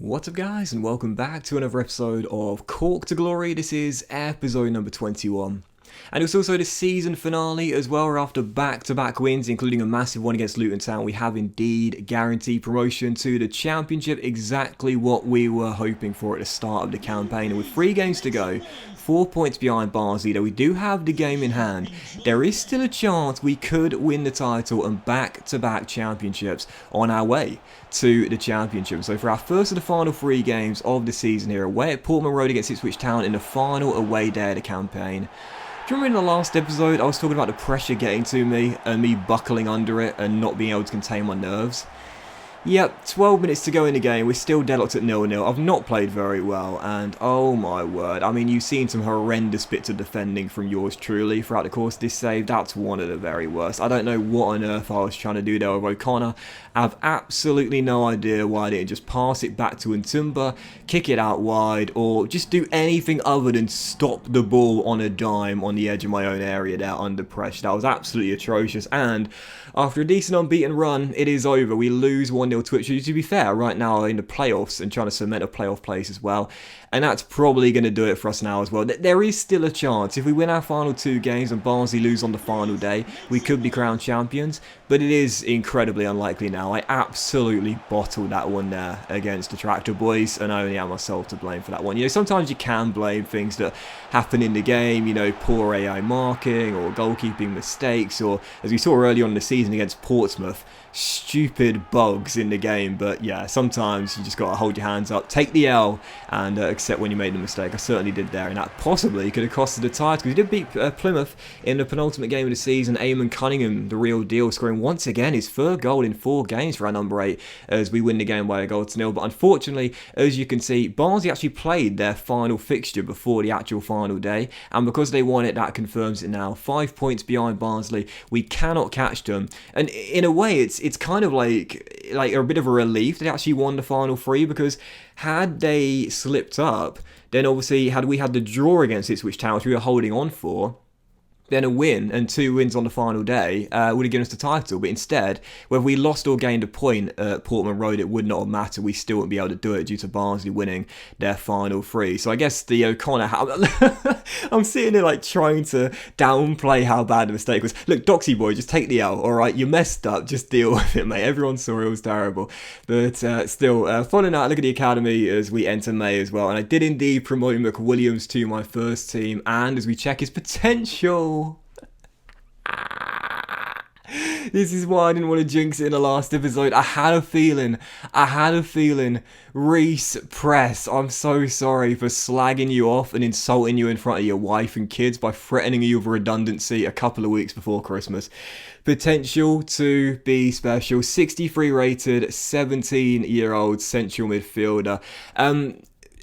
What's up guys, and welcome back to another episode of Cork to Glory. This is episode number 21. And it's also the season finale as well. After back-to-back wins, including a massive one against Luton Town, we have indeed guaranteed promotion to the Championship, exactly what we were hoping for at the start of the campaign. And with 3 games to go, 4 points behind Barnsley, though we do have the game in hand, there is still a chance we could win the title and back-to-back championships on our way to the Championship. So for our first of the final 3 games of the season here, away at Portman Road against Ipswich Town in the final away day of the campaign. Do you remember in the last episode I was talking about the pressure getting to me and me buckling under it and not being able to contain my nerves? Yep, 12 minutes to go in the game, we're still deadlocked at 0-0. I've not played very well, and oh my word, I mean, you've seen some horrendous bits of defending from yours truly throughout the course of this save. That's one of the very worst. I don't know what on earth I was trying to do there with O'Connor. I have absolutely no idea why I didn't just pass it back to Ntumba, kick it out wide, or just do anything other than stop the ball on a dime on the edge of my own area there under pressure. That was absolutely atrocious, and after a decent unbeaten run, it is over. We lose 1-0 to Ipswich. To be fair, right now in the playoffs and trying to cement a playoff place as well. And that's probably going to do it for us now as well. There is still a chance. If we win our final 2 games and Barnsley lose on the final day, we could be crowned champions. But it is incredibly unlikely now. I absolutely bottled that one there against the Tractor Boys, and I only have myself to blame for that one. You know, sometimes you can blame things that happen in the game, you know, poor AI marking or goalkeeping mistakes, or as we saw early on in the season against Portsmouth, stupid bugs in the game. But yeah, sometimes you just got to hold your hands up, take the L, and accept when you made the mistake. I certainly did there, and that possibly could have costed the title, because we did beat Plymouth in the penultimate game of the season. Eamon Cunningham, the real deal, scoring once again his 3rd goal in 4 games for our number 8 as we win the game by a 1-0. But unfortunately, as you can see, Barnsley actually played their final fixture before the actual final day, and because they won it, that confirms it now. 5 points behind Barnsley, we cannot catch them, and in a way it's kind of like a bit of a relief they actually won the final 3, because had they slipped up, then obviously had we had the draw against Ipswich Town, which we were holding on for, then a win and 2 wins on the final day would have given us the title. But instead, whether we lost or gained a point at Portman Road, it would not have mattered. We still wouldn't be able to do it due to Barnsley winning their final 3. So I guess the O'Connor... I'm sitting there like trying to downplay how bad the mistake was. Look, Doxy boy, just take the L, alright? You messed up, just deal with it, mate. Everyone saw it was terrible. But still, following out, look at the academy as we enter May as well. And I did indeed promote McWilliams to my first team. And as we check his potential... This is why I didn't want to jinx it in the last episode. I had a feeling. Reese Press, I'm so sorry for slagging you off and insulting you in front of your wife and kids by threatening you with redundancy a couple of weeks before Christmas. Potential to be special. 63 rated, 17-year-old central midfielder.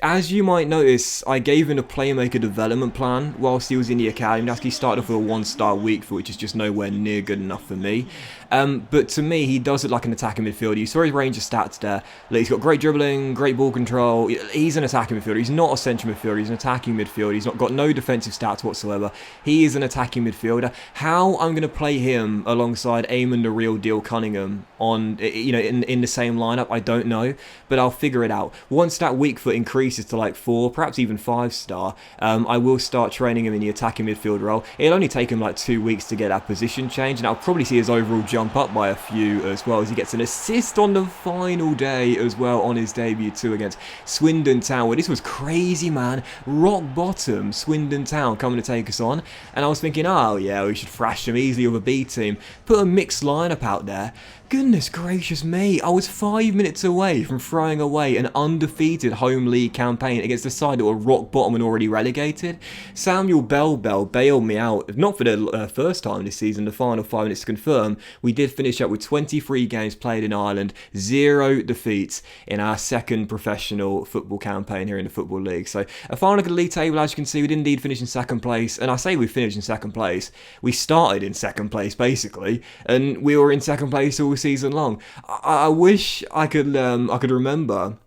As you might notice, I gave him a playmaker development plan whilst he was in the academy. He actually started off with a 1-star week for, which is just nowhere near good enough for me. But to me, he does look like an attacking midfielder. You saw his range of stats there. He's got great dribbling, great ball control. He's an attacking midfielder. He's not a central midfielder. He's an attacking midfielder. He's not got no defensive stats whatsoever. He is an attacking midfielder. How I'm going to play him alongside Eamon the real deal Cunningham on, you know, in the same lineup, I don't know, but I'll figure it out. Once that weak foot increases to like 4, perhaps even 5-star, I will start training him in the attacking midfield role. It'll only take him like 2 weeks to get that position change, and I'll probably see his overall jump up by a few as well, as he gets an assist on the final day as well on his debut too against Swindon Town, where this was crazy, man. Rock bottom Swindon Town coming to take us on, and I was thinking, oh yeah, we should thrash them easily with a B team, put a mixed lineup out there. Goodness gracious me, I was 5 minutes away from throwing away an undefeated home league campaign against a side that were rock bottom and already relegated. Samuel Bell bailed me out, not for the first time this season, the final 5 minutes to confirm. We did finish up with 23 games played in Ireland, 0 defeats in our 2nd professional football campaign here in the Football League. So a final look at the league table, as you can see, we did indeed finish in 2nd place, and I say we finished in 2nd place, we started in 2nd place basically, and we were in 2nd place all season long. I wish I could remember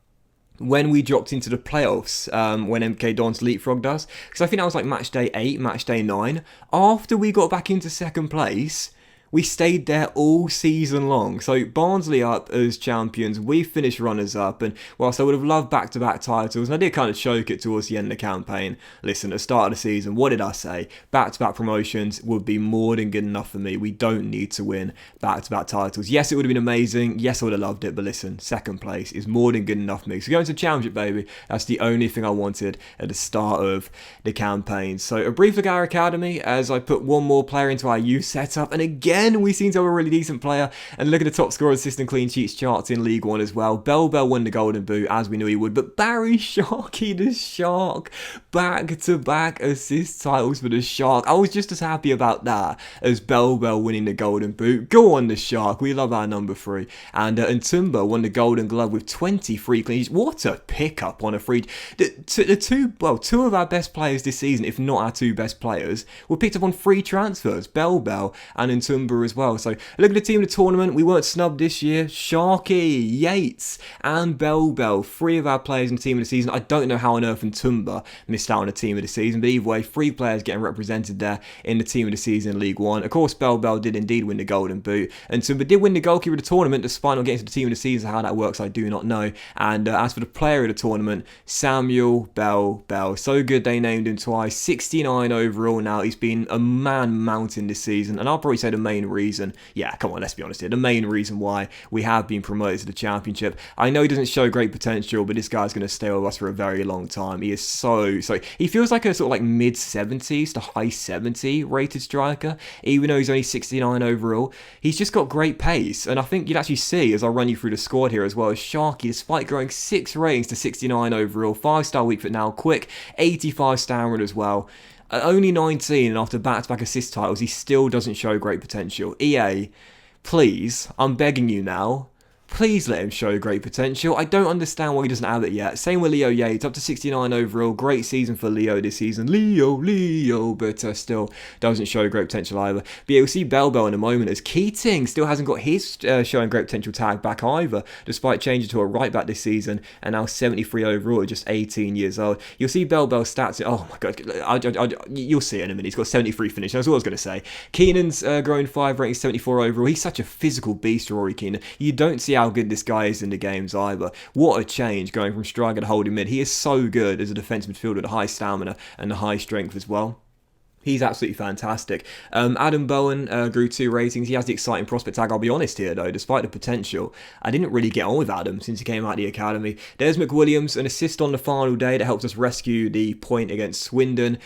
when we dropped into the playoffs, when MK Dons leapfrogged us, because I think that was like match day 8, match day 9. After we got back into 2nd place, We stayed there all season long. So Barnsley up as champions, we finished runners-up, and whilst I would have loved back-to-back titles, and I did kind of choke it towards the end of the campaign, listen, at the start of the season, what did I say? Back-to-back promotions would be more than good enough for me. We don't need to win back-to-back titles. Yes, it would have been amazing. Yes, I would have loved it, but listen, second place is more than good enough for me. So going to the Championship, baby, that's the only thing I wanted at the start of the campaign. So a brief look at our academy as I put one more player into our youth setup, and again, we seem to have a really decent player. And look at the top scorer, assist and clean sheets charts in League One as well. Bell won the Golden Boot as we knew he would, but Barry Sharkey the Shark, back-to-back assist titles for the Shark. I was just as happy about that as Bell winning the Golden Boot. Go on the Shark, we love our number 3. And Tumba won the Golden Glove with 23 clean sheets. What a pickup on a free. Two of our best players this season, if not our 2 best players, were picked up on free transfers. Bell and Ntumba as well. So look at the team of the tournament. We weren't snubbed this year. Sharky, Yates and Bell, 3 of our players in the team of the season. I don't know how on earth Ntumba missed out on the team of the season, but either way, 3 players getting represented there in the team of the season in League One. Of course, Bell did indeed win the Golden Boot, and Ntumba did win the goalkeeper of the tournament despite not getting to the team of the season. How that works, I do not know. And as for the player of the tournament, Samuel Bell. So good they named him twice. 69 overall now. He's been a man mountain this season, and I'll probably say the main reason, come on, let's be honest here, the main reason why we have been promoted to the Championship. I know he doesn't show great potential, but this guy's going to stay with us for a very long time. He is so he feels like a sort of like mid-70s to high 70 rated striker, even though he's only 69 overall. He's just got great pace, and I think you'd actually see, as I run you through the squad here as well, as Sharky, despite growing 6 ratings to 69 overall, 5-star weak foot now, quick, 85 stamina as well. At only 19 and after back-to-back assist titles, he still doesn't show great potential. EA, please, I'm begging you now, please let him show great potential. I don't understand why he doesn't have it yet. Same with Leo Yates, up to 69 overall. Great season for Leo this season. Leo, but still doesn't show great potential either. But yeah, we'll see Bell in a moment as Keating still hasn't got his showing great potential tag back either, despite changing to a right back this season and now 73 overall at just 18 years old. You'll see Bell stats. Oh my god, you'll see it in a minute. He's got 73 finish. That's what I was going to say. Keenan's grown 5 rating, 74 overall. He's such a physical beast, Rory Keenan. You don't see how good this guy is in the games either. What a change going from striker to holding mid. He is so good as a defensive midfielder with the high stamina and the high strength as well. He's absolutely fantastic. Adam Bowen grew 2 ratings. He has the exciting prospect tag. I'll be honest here, though, despite the potential, I didn't really get on with Adam since he came out of the academy. There's McWilliams, an assist on the final day that helped us rescue the point against Swindon.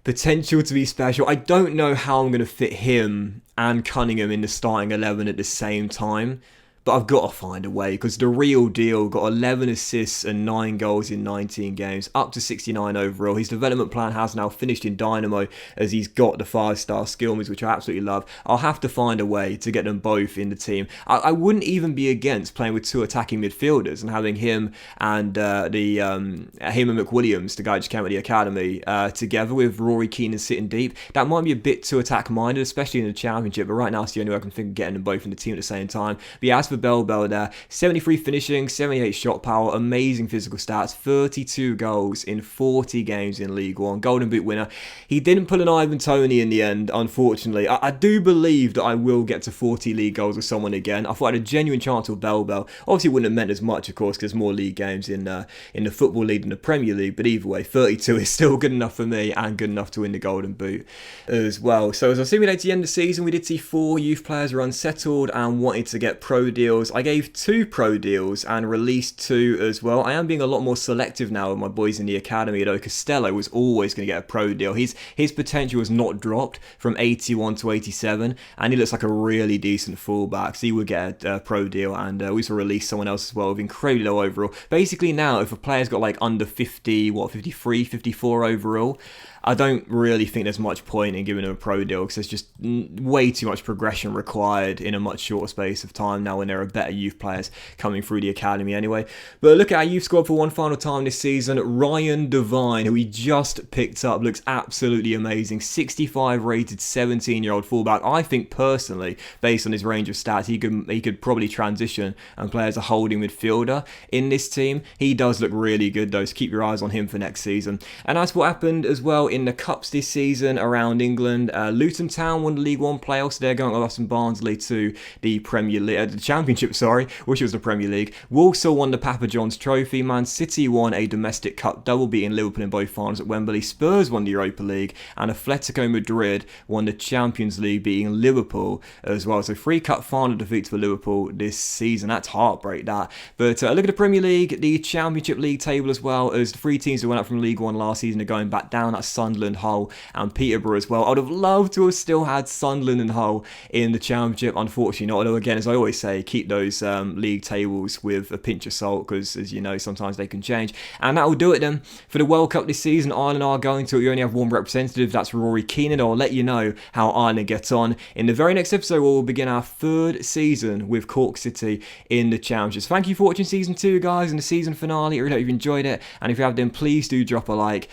Potential to be special. I don't know how I'm going to fit him and Cunningham in the starting 11 at the same time, but I've got to find a way, because the real deal got 11 assists and 9 goals in 19 games, up to 69 overall. His development plan has now finished in Dynamo, as he's got the 5-star skill moves, which I absolutely love. I'll have to find a way to get them both in the team. I wouldn't even be against playing with 2 attacking midfielders and having him and him and McWilliams, the guy who just came out of the academy, together with Rory Keane sitting deep. That might be a bit too attack minded, especially in the Championship, but right now it's the only way I can think of getting them both in the team at the same time. But yeah, as for Bell there, 73 finishing, 78 shot power, amazing physical stats, 32 goals in 40 games in League One, Golden Boot winner. He didn't pull an Ivan Toney in the end, unfortunately. I do believe that I will get to 40 league goals with someone again. I thought I had a genuine chance with Bell. Obviously, it wouldn't have meant as much, of course, because there's more league games in the Football League than the Premier League, but either way, 32 is still good enough for me and good enough to win the Golden Boot as well. So as I simulated the end of the season, we did see 4 youth players were unsettled and wanted to get pro deals. I gave 2 pro deals and released 2 as well. I am being a lot more selective now with my boys in the academy, though. Costello was always going to get a pro deal. His potential has not dropped from 81 to 87, and he looks like a really decent fullback, so he would get a pro deal. And we also released someone else as well with incredibly low overall. Basically now, if a player's got like under 50, 53, 54 overall, I don't really think there's much point in giving him a pro deal, because there's just way too much progression required in a much shorter space of time now and there are better youth players coming through the academy anyway. But look at our youth squad for one final time this season. Ryan Devine, who we just picked up, looks absolutely amazing. 65 rated 17-year-old fullback. I think personally, based on his range of stats, he could probably transition and play as a holding midfielder in this team. He does look really good though, so keep your eyes on him for next season. And that's what happened as well in the Cups this season around England. Luton Town won the League One playoffs. They're going with Austin Barnsley to the Premier League, the Championship, sorry, wish it was the Premier League. Walsall won the Papa John's Trophy. Man City won a domestic cup double, beating Liverpool in both finals at Wembley. Spurs won the Europa League, and Atletico Madrid won the Champions League, beating Liverpool as well. So 3 cup final defeats for Liverpool this season. That's heartbreak, that. But look at the Premier League, the Championship League table as well, as the 3 teams who went up from League One last season are going back down. That's Sunderland, Hull and Peterborough as well. I would have loved to have still had Sunderland and Hull in the Championship. Unfortunately not. Although again, as I always say, keep those league tables with a pinch of salt, because as you know, sometimes they can change. And that will do it then for the World Cup this season. Ireland are going to, you only have one representative, that's Rory Keane. I'll let you know how Ireland gets on in the very next episode, where we'll begin our 3rd season with Cork City in the Championships. Thank you for watching season 2, guys, and the season finale. I really hope you've enjoyed it, and if you have, then please do drop a like.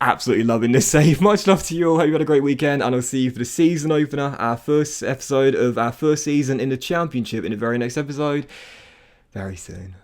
Absolutely loving this save. Much love to you all. Hope you had a great weekend, and I'll see you for the season opener, our first episode of our first season in the Championship, in the very next episode very soon.